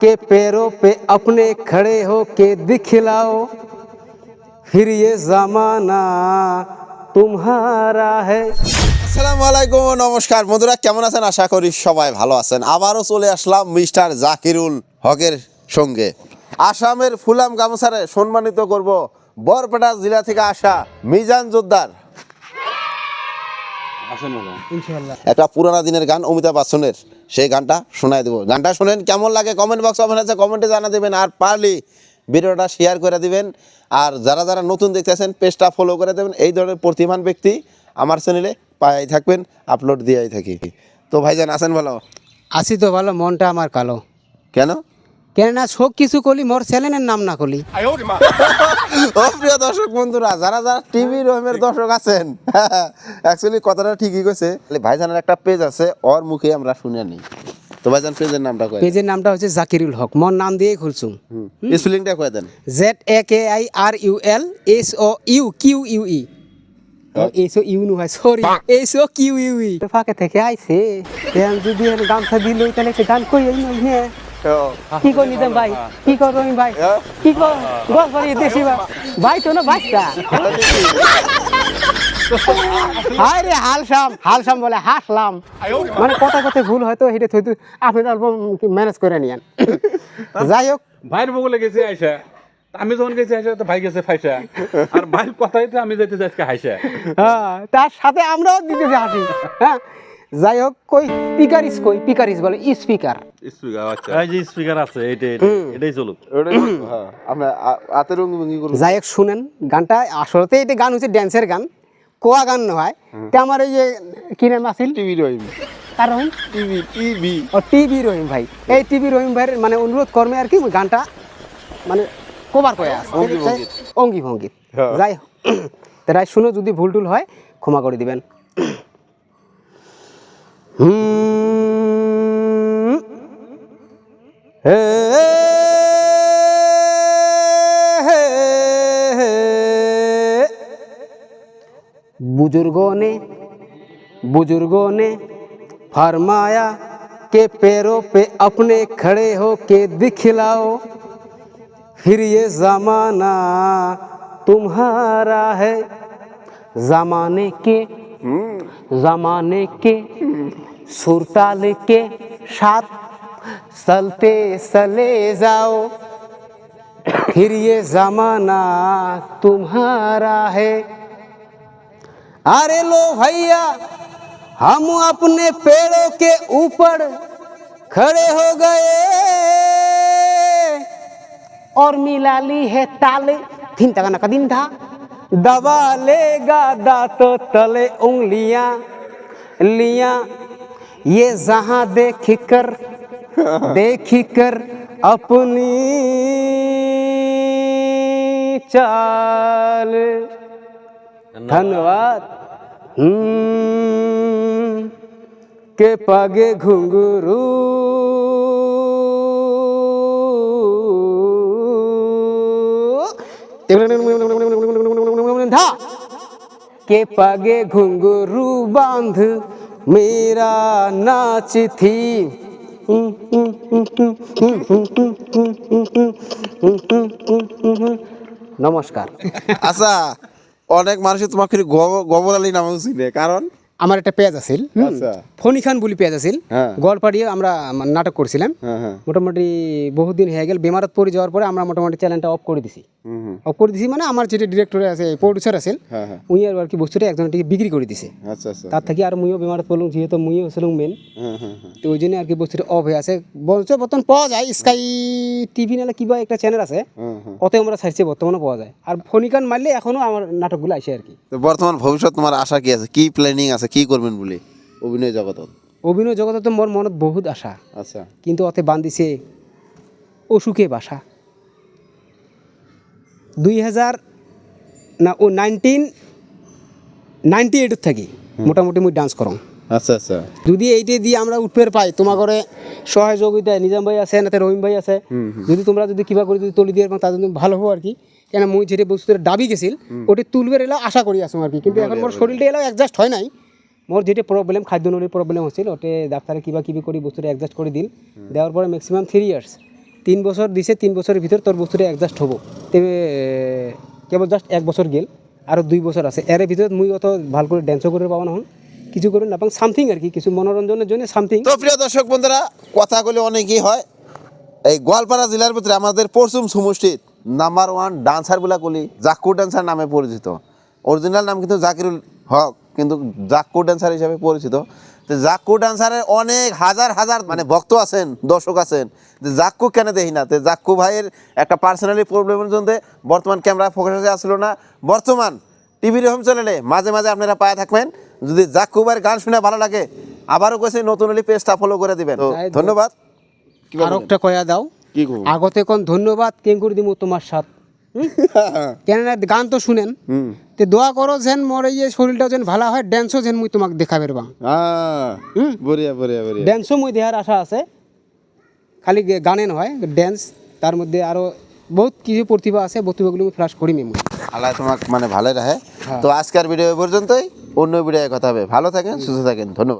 के पैरों पे अपने खड़े हो के दिखलाओ फिर ये जमाना तुम्हारा है। আসসালামু আলাইকুম, নমস্কার বন্ধুরা, কেমন আছেন? আশা করি সবাই ভালো আছেন। আবারও চলে আসলাম মিস্টার জাকিরুল হকের সঙ্গে। আসামের ফুলাম গামছারে সম্মানিত করব বরপেটা জেলা থেকে আসা মিজান জোদ্দার। একটা পুরানা দিনের গান অমিতাভ বচ্চনের, সেই গানটা শোনায় দেবো। গানটা শোনেন, কেমন লাগে কমেন্ট বক্স ওপেন আছে, কমেন্টে জানা দেবেন। আর পারলি ভিডিওটা শেয়ার করে দিবেন। আর যারা যারা নতুন দেখতেছেন পেজটা ফলো করে দেবেন। এই ধরনের প্রতিভান ব্যক্তি আমার চ্যানেলে পাই থাকবেন, আপলোড দিয়েই থাকি। তো ভাইজান আছেন ভালো? আসি তো ভালো, মনটা আমার কালো। কেন? কেননা সব কিছু করলি মোর চ্যানেলের নাম না করলি। ও প্রিয় দর্শক বন্ধুরা, যারা যারা টিভি রহিমের দর্শক আছেন, অ্যাকচুয়ালি কথাটা ঠিকই কইছে। ভাইজানের একটা পেজ আছে, ওর মুখে আমরা শুনে নিই। তো ভাইজান পেজের নামটা কয়? পেজের নামটা হচ্ছে জাকিরুল হক, মোর নাম দিয়েই খুলছুম। স্পেলিংটা কয় দেন। ZAKIRUL SOUE নু হয়, সরি SOQUE ফাঁকে থেকে আইছে। যদি গামছা দিল তাহলে একটা গান কই হ্যাঁ। কি কর নিজাম ভাই, কি কর রহিম ভাই, কি কর গল্প দেশি ভাই তো না বাইসটা। হায় রে হালসাম বলে হাসলাম, মানে কথা কথা ভুল হয়তো হেঁটে থইতো, আপনি অল্প ম্যানেজ করে নিয়েন। যাই হোক, ভাইয়ের বগলে গেছে আইসা, আমি যখন গেছি আইসা তো ভাই গেছে ফাইসা, আর ভাইয়ের কথাই তো আমি যাইতে যাচ্ছি হাইসা। হ্যাঁ, তার সাথে আমরাও দিতেছি হাসি। হ্যাঁ, যাই হোক, পিকারিস বলে স্পিকার। স্পিকার, আচ্ছা, এই যে স্পিকার আছে, এটাই চলুক। হ্যাঁ, আমরা হাতের রঙি করব। যাই হোক, শুনেন গানটা। আসলে এটা গান হচ্ছে ড্যান্সের গান, কোয়া গান নয়। তা আমার এই যে কি নাম আছিল, টিভি রহিম। কার রহিম? টিভি রহিম ভাই। এই টিভি রহিম ভাইয়ের মানে অনুরোধ কর্মে আর কি গানটা মানে কবার কয়ে আছে অঙ্গি ভঙ্গি। যাই হোক, তাই শুনো, যদি ভুল টুল হয় ক্ষমা করে দিবেন। बुजुर्गों ने फरमाया के पैरों पे अपने खड़े हो के दिखलाओ फिर ये जमाना तुम्हारा है। जमाने के सुरताल के साथ चलते चले जाओ फिर ये जमाना तुम्हारा है। अरे लो भैया, हम अपने पेड़ों के ऊपर खड़े हो गए और मिला ली है ताले, थिन तक ना दिन था, दबा लेगा दांतों तले उंगलियां लिया, ये जहां देख कर अपनी चाल। धन्यवाद। के पागे घुंघरू के पागे घुंघरू बांध मेरा नाच थी। নমস্কার। আচ্ছা, অনেক মানুষ তোমাকে গোবর আলী নামেও চিনে, কারণ আমার একটা পেজ আছিল, আচ্ছা, ফণি খান বলি পেজ আছিল। হ্যাঁ। গোয়ালপাড়িয়ে আমরা নাটক করছিলাম। হ্যাঁ। মোটামুটি বহুদিন হয়ে গেল, বেমারত পড়ে যাওয়ার পরে আমরা মোটামুটি চ্যানেলটা অফ করে দিছি। মানে আমার যেটা ডিরেক্টর আছে, প্রডিউসার আছেন, উনি আর কি বস্তুটা একজনকে বিক্রি করে দিছে। আচ্ছা আচ্ছা। তার থেকে আর মুইও বেমারত পড়লাম, যেহেতু মুইও ছিলাম মেন, তো ওই জন্য আর কি বস্তুটা অফ হয়ে আছে। বলছে বর্তমান পাওয়া যায় স্কাই টিভি নাহলে কিবা একটা চ্যানেল আছে, অত আমরা ছাড়ছি, বর্তমানে পাওয়া যায়। আর ফণি খান মারলে এখনো আমার নাটকগুলো আসে আর কি। তো বর্তমান ভবিষ্যৎ তোমার আশা কি আছে, কি প্ল্যানিং আছে, কি করবেন বলে অভিনয় জগতত? অভিনয় জগতে তো মোর মনত বহুত আশা, আচ্ছা, কিন্তু অতে বান্ধিছে অসুখে বাসা। 1998 থাকি মোটামুটি মুই ডান্স করম। আচ্ছা আচ্ছা। যদি এইটা দিয়ে আমরা উঠপের পাই, তোমার ঘরে সহযোগিতায় নিজাম ভাই আছে, নাতে রহিম ভাই আছে, যদি তোমরা যদি কিবা করে যদি তলি দিয়ে তার জন্য ভালো হবো আর কি। কেন মুই যেটা বস্তুটা দাবি গেছিল ওটি তুলবের এলাও আশা করি আসো আর কি। কিন্তু এখন মোর শরীরটা এলাও অ্যাডজাস্ট হয় নাই। মোর যেটা প্রবলেম, খাদ্য নলীর প্রবলেম হচ্ছিল, ওটা ডাক্তারে কিবা কিবি করি বস্তুটা অ্যাডজাস্ট করে দিল। দেওয়ার পরে ম্যাক্সিমাম 3 ইয়ার্স 3 বছর দিছে 3 বছরের ভিতর তোর বস্তুটা অ্যাডজাস্ট হবো তবে কেবল জাস্ট 1 বছর গেল আরও 2 বছর আছে এর ভিতর মুই অত ভালো করে ড্যান্সও করে পাবো না হন কিছু করুন না এবং সামথিং আর কি কিছু মনোরঞ্জনের জন্য সামথিং। তো প্রিয় দর্শক বন্ধুরা কথাগুলি অনেকই হয় এই গোয়ালপাড়া জেলার ভিতরে আমাদের পশ্চিম সমষ্টির নাম্বার 1 ডান্সার বলা কলি জাক্কু ডান্সার নামে পরিচিত। অরিজিনাল নাম কিন্তু জাকিরুল হক, কিন্তু জাক্কু ডান্সার হিসাবে পরিচিত। তো জাক্কু ডান্সারের অনেক হাজার হাজার মানে ভক্ত আছেন, দর্শক আছেন, যে জাক্কু কেন দেখি না। তো জাক্কু ভাইয়ের একটা পার্সোনালি প্রবলেমের জন্য বর্তমান ক্যামেরা ফোকাসে আসলো না। বর্তমান টিভির হোম চ্যানেলে মাঝে মাঝে আপনারা পায়ে থাকবেন। যদি জাক্কু ভাইয়ের গান শুনে ভালো লাগে আবারও কেছে নতুন হলে পেজটা ফলো করে দিবেন। তো ধন্যবাদ। আর একটা কয়া দাও কি করবো আগতে কোন ধন্যবাদ কেন করে দিব তোমার সাথ কেননা গান তো শুনেন তে দোয়া করো যেন মোর এই যে শরীরটা যেন ভালো হয় ড্যান্সও যেন মুই তোমাকে দেখাবের বা বড়িয়া বড়িয়া বড়িয়া। ড্যান্সও মুই দেওয়ার আশা আছে, খালি গানে নয় ড্যান্স তার মধ্যে আরও বহুত কিছু প্রতিভা আছে, প্রতিভাগুলো আমি ফ্লাশ করি মেমো। আল্লাহ তোমাকে মানে ভালো রাখে। তো আজকের ভিডিও পর্যন্তই, অন্য ভিডিওয় কথা হবে। ভালো থাকেন, সুস্থ থাকেন, ধন্যবাদ।